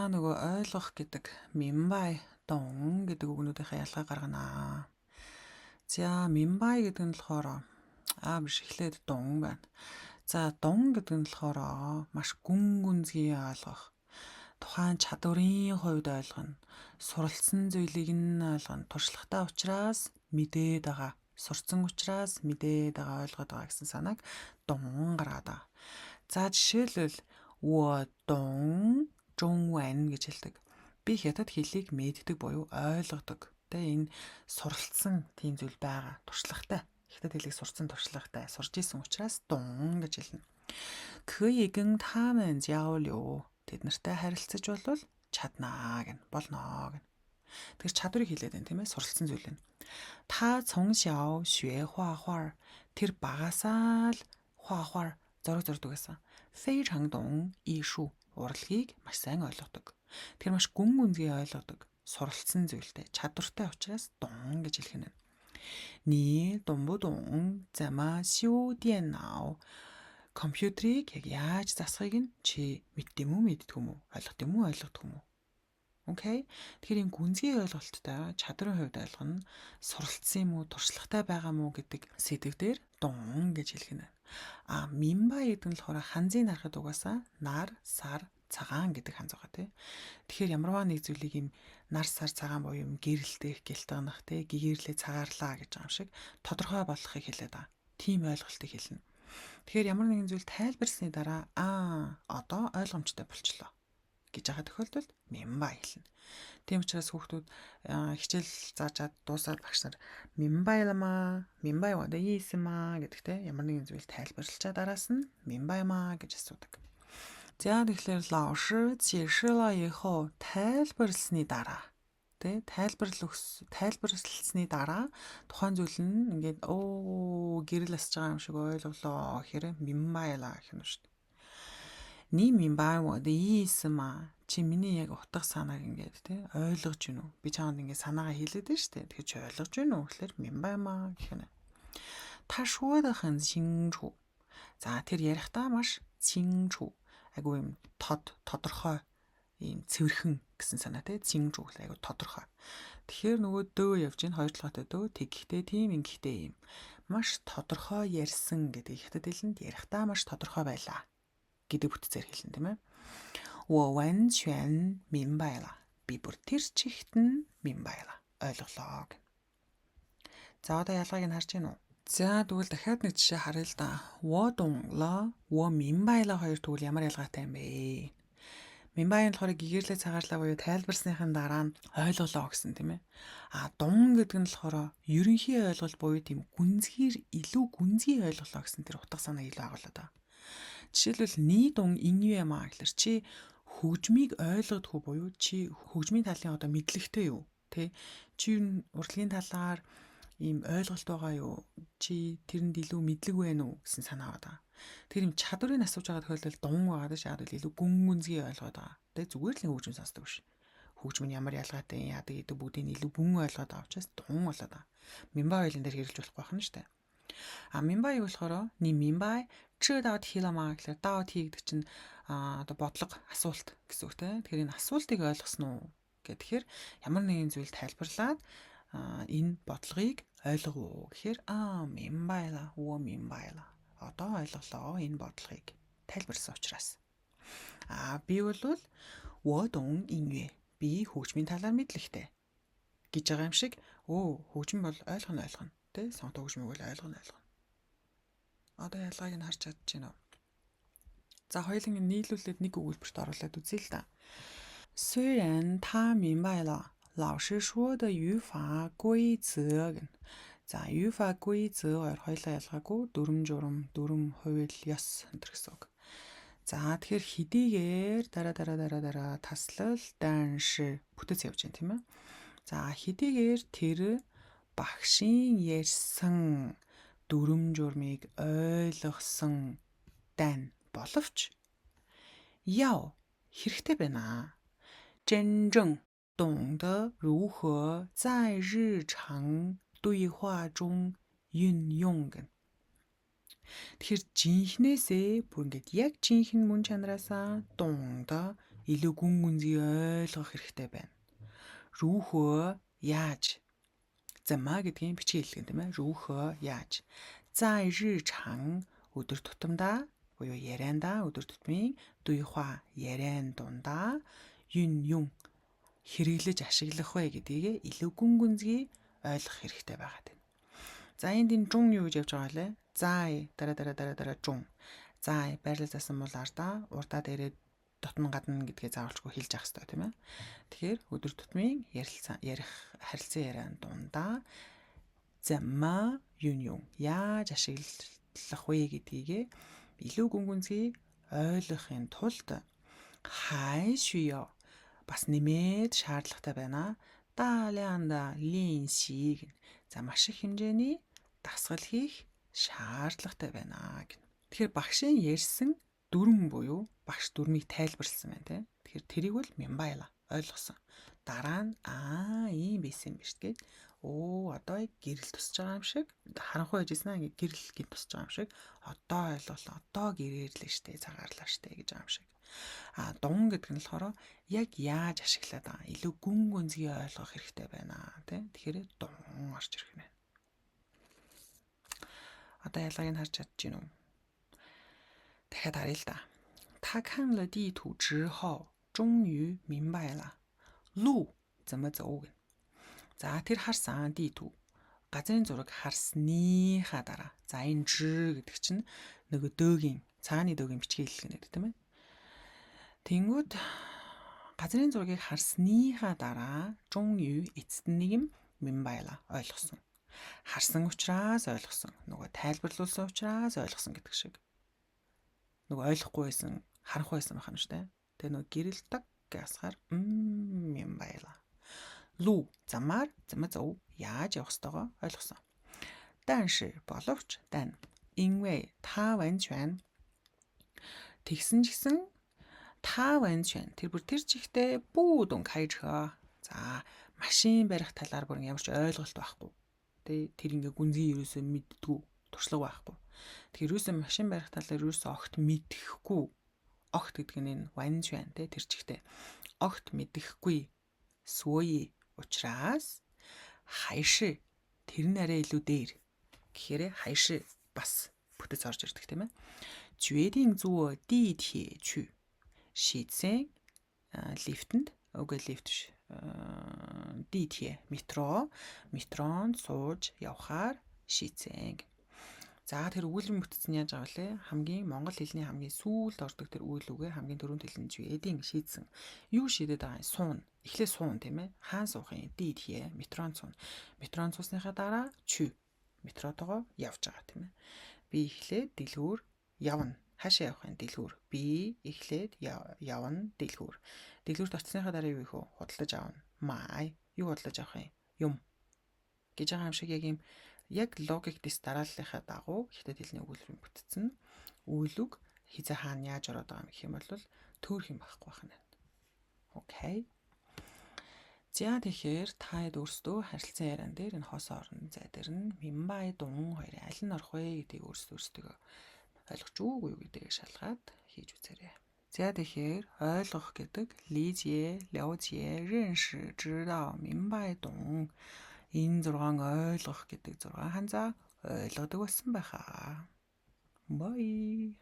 Нөгөө ойлгох гэдэг минбай, дун гэдэг үгнүүдийнхээ ялгаа гаргана. За минбай гэдэг нь болохоор биш эхлээд дун байна. За дун гэдэг нь болохоор маш гүн гүнзгий ойлгох. Тухайн чадварын хувьд ойлгоно. Суралцсан зүйлийг нь ойлгоно. Туршлагатай учраас мэдээд байгаа. Сурцсан учраас мэдээд байгаа ойлгоод байгаа гэсэн санааг дун гаргаад байгаа. За жишээлбэл 我懂中文гэж хэлдэг. Би хятад хэлийг мэддэг буюу ойлгодог. Тэ энэ суралцсан тийм зүйл байгаа. Туршлагатай. Хятад хэлийг сурсан туршлагатай. Сурж исэн учраас дун гэж хэлнэ. 可以跟他们交流. Тэд нартай харилцаж болвол чаднаа гэн. Болно гэн. Тэгэхээр чадварыг хэлээд байна тийм ээ. Суралцсан зүйл нь. 他从小学画画. Тэр багасаа л 画画 зураг зурдаг байсан. 非常懂艺术. Урлагийг маш сайн ойлгодог. Тэр маш гүн гүнзгий ойлгодог. Суралцсан зүйлтэй, чадвартай учраас дун гэж хэлэх нь. 你懂不懂怎么修电脑? Компьютерийг яг яаж засахыг нь чи мэддэм үү, мэддэггүй юм уу? Ойлгох юм уу, ойлгохгүй юм уу? Окей. Тэгэхээр энэ гүнзгий ойлголттой чадрын хувьд ойлгоно. Суралцсан юм уу, туршлагатай байгаа мó гэдэг сэдв дээр дун гэж хэлэх нь. Минбай гэдэг нь болохоор ханзын харахад угаасаа нар, сар, цагаан гэдэг ханз байгаа тий. Тэгэхээр ямарваа нэг зүйлийг юм нар, сар, цагаан буюу юм гэрэлтэх, гэлтгнах тий, гэгээрлээ цагаарлаа гэж байгаа юм шиг тодорхой болгохыг хэлээд байгаа. Тийм ойлголтыг хэлнэ. Тэгэхээр ямар нэгэн зүйл тайлбарсны дараа одоо ойлгомжтой болчлоо гэж байгаа тохиолдолд минбай хэлнэ. Тийм учраас хүүхдүүд хичээл заажаад дуусаад багш нар минбайламаа, минбай вада ийсэмаа гэдэгтэй ямар нэгэн зүйл тайлбарлалчаа дараас нь минбаймаа гэж асуудаг. За тэгэхээр 老师解释了以后 тайлбарлсны дараа тэ тайлбарлсны дараа тухайн зүйл нь ингээд гэрэл асж байгаа юм шиг ойлголоо гэхээр минбайлаа гэх юм шүү дээ. 你明白我的意思吗? Чи миний яг утга санааг ингээд тий ойлгож гинүү? Би чамд ингээд санаагаа хэлээд байна шүү дээ. Тэгэхээр чи ойлгож гинүү гэхэлэр минбаймаа гэх юм. 他说的很清楚. За тэр ярихдаа маш 清楚. Айгу юм тодорхой ийм цэвэрхэн гэсэн санаа тий 清楚гэхэл айгу тодорхой. Тэгэхээр нөгөө дөө явж гин хоёр талгаатай дөө тэгхтэй тийм ингэхтэй юм. Маш тодорхой ярьсан гэдэг хятад хэлэнд ярихдаа маш тодорхой байлаа гэдэг бүтцээр хэлнэ тийм ээ. 我完全明白了. Би бүр тэр чигт нь 明白了. Ойлголоо гэнэ. За одоо ялгааг нь харж гинүү? За тэгвэл дахиад нэг жишээ харъя л да. 我懂了, 我明白了хоёр тэгвэл ямар ялгаатай юм бэ? Минбай нь болохоор гэгээрлээ цагаарлаа буюу тайлбарсныхын дараа нь ойлголоо гэсэн тийм ээ. Дун гэдэг нь болохоор ерөнхий ойлголт буюу тийм илүү гүнзгий ойлголоо гэсэн тэр утга санааг илүү агуулдаг та. Жишээлбэл ни дун инюэмаа гэхэлэр чи хөгжмийг ойлгодгүй буюу чи хөгжмийн талын одоо мэдлэгтэй юу? Тэ? Чи урлагийн талаар ийм ойлголт байгаа юу? Чи тэрэнд илүү мэдлэг байна уу гэсэн санаа байна. Тэр юм чадварыг асууж байгаа тохиолдолд дун байгаа даа шаад илүү гүн гүнзгий ойлгоод байгаа. Тэ зүгээр л нэг хөгжим сонсдог биш. Хөгжим нь ямар ялгаатай яадаг гэдэг бүгдийг илүү гүн ойлгоод байгаа учраас дун болоод байгаа. Минбай ойлон дээр хэрэгжилж болохгүй байна шүү дээ. Минбай юу болохоор ни минбай чи даот хийлэмаа гэхэлэр даот хий гэдэг чинь одоо бодлого асуулт гэсэн үг те. Тэгэхээр энэ асуултыг ойлгосон уу гэхээр ямар нэгэн зүйл тайлбарлаад энэ бодлогыг ойлгов уу гэхээр минбайла уу минбайла. Одоо ойлголоо энэ бодлогыг тайлбарсан учраас. Би бол 我懂音乐. Би хөгжмийн талаар мэдлэгтэй гэж байгаа юм шиг хөгжим бол ойлгоно. Тэ сонто хөгжмийг бол ойлгоно. Одоо ялгааг нь харж чадж байна уу? За хоёуланг нь нийлүүлээд нэг өгүүлбэрт оруулаад үзье л да. 虽然他明白了老师说的语法规则. За语法规则хоёулаа ялгаагүй дүрм журам, дүрм, хувил, ёс гэсэн үг. За тэгэхээр хэдийгээр дараа таслал, данш бүтэц явж байна тийм ээ. За хэдийгээр тэр багшийн ярьсан дүрм журмыг ойлгосон дан боловч яо хэрэгтэй байна. 真正懂得如何在日常对话中运用. Тэгэхээр жинхнээсээ бүр ингээд яг жинхэнэ мөн чанараасаа 懂得 илүү гүн гүнзгий ойлгох хэрэгтэй байна. 如何 яаж? 怎么 гэдгийн бичгийн хэллэг юм тийм ээ. 如何 яаж? 在日常 өдөр тутамдаа буюу яриандаа өдөр тутмын 对话 яриан дундаа юн юм хэрэглэж ашиглах вэ гэдгийг илүү гүн гүнзгий ойлгох хэрэгтэй байгаа тийм. За энд энэ жун юу гэж явж байгаа лээ? Зай дараа жун. Зай байрлал засан бол ардаа урдаа дээрээ дотн гадна гэдгээ заавалчгүй хэлж явах хэрэгтэй тийм ээ. Тэгэхээр өдөр тутмын ярих харилцан яриан дундаа замма юн яаж ашиглах вэ гэдгийг илүү гүн гүнзгий ойлгохын тулд хайшүйё бас нэмээд шаардлагатай байна. Даалянда линси гэн. За маш их хэмжээний дасгал хийх шаардлагатай байна гэн. Тэгэхээр багшийн ярьсан дүрм буюу багш дүрмийг тайлбарласан байна тийм. Тэгэхээр тэрийг бол мянбайла ойлгосон. Дараа нь ийм байсан юм биш тэгээд одоо гэрэл тусч байгаа юм шиг харанхуй байжсэн ингээ гэрэл гин тусч байгаа юм шиг одоо ойлголоо одоо гэрэрлээ штэ цагаарлаа штэ гэж байгаа юм шиг. Дун гэдэг нь болохоор яг яаж ашиглаад байгаа илүү гүн гүнзгий ойлгох хэрэгтэй байна тийм. Тэгэхээр дун орж ирэх юм байна. Одоо ялгааг нь харж чадж гин үү? дахиад харъя л да. 他看了地图之后终于明白了路怎么走гэнэ. За тэр харсан дитүү газрын зураг харсныхаа дараа. За энэ жир гэдэг чинь нөгөө дөөгийн цааны дөөгийн бичгийн хэллэг нэ тийм ээ. Тэнгүүд газрын зургийг харсныхаа дараа жуню эцэст нэг юм мянбайла ойлгосон. Харсан учраас ойлгосон. Нөгөө тайлбарлуулсан учраас ойлгосон гэдэг шиг. Нөгөө ойлгохгүй байсан, харанхуй байсан байх юм шүү дээ. Тэгээ нөгөө гэрэлтэг гэсгаар мянбайла. Лу замаар замазав яаж явах ёстойгоо ойлгосон. 但是 боловч дан 因为他完全 тэгсэн ч гэсэн 他完全 тэр бүр тэр чихтэй бүүдэн кайчгаа. За машин барих талаар бүр ямар ч ойлголт байхгүй. Тэр ингээ гүнзгий ерөөсөө мэддгүү туршлага байхгүй. Тэгэхээр ерөөсөө машин барих талаар ерөөсөө огт мэдэхгүй. Огт гэдэг нь энэ 완전 тэр чихтэй. Огт мэдэхгүй. Сууи учраас хайши тэр нь арай илүү дээр. Гэхээр хайши бас бүтэц орж ирдэг тийм ээ. 决定坐地铁去 шийдсэн лифтэнд үгүй лифт биш. 地铁 метронд сууж явхаар шийдсэн. За тэр өгүүлбэр бүтцэн яаж байгаа вэ? Хамгийн монгол хэлний хамгийн сүүлд ордог тэр үйл үгээр хамгийн дөрөв хэлний жүйдийн шийдсэн. Юу шийдэд байгаа юм? Суун. Эхлээ суун тийм ээ. Хаан суух юм? Дитхи метрон суун. Метрон суусныхаа дараа чү метротогоо явж байгаа тийм ээ. Би эхлээд дэлгүүр явна. Хаашаа явах юм? Дэлгүүр. Би эхлээд явна дэлгүүр. Дэлгүүрт очсныхаа дараа юу их вэ? Худалдаж авна. Май. Юу худалдаж авах юм? Гэж байгаа юм шиг яг логик дэс дарааллынхаа дагуу хятад хэлний өгүүлбэрийн бүтцэн үйл үг хизээ хаана яаж ороод байгаа юм гэх юм бол төөрх юм байхгүй байна. Окей. За тэгэхээр та өөрсдөө харилцан яриан дээр энэ хос орон зай дээр нь мянбай дун хоёрын аль нь орох вэ гэдгийг өөрсдөө ойлгож үгүй юу гэдгийг шалгаад хийж үзээрэй. За тэгэхээр ойлгох гэдэг лижие, ляожие, 认识, 知道, 明白, 懂 энэ 6 ойлгох гэдэг 6 ханзаа ойлгодог болсон байхаа. Bye.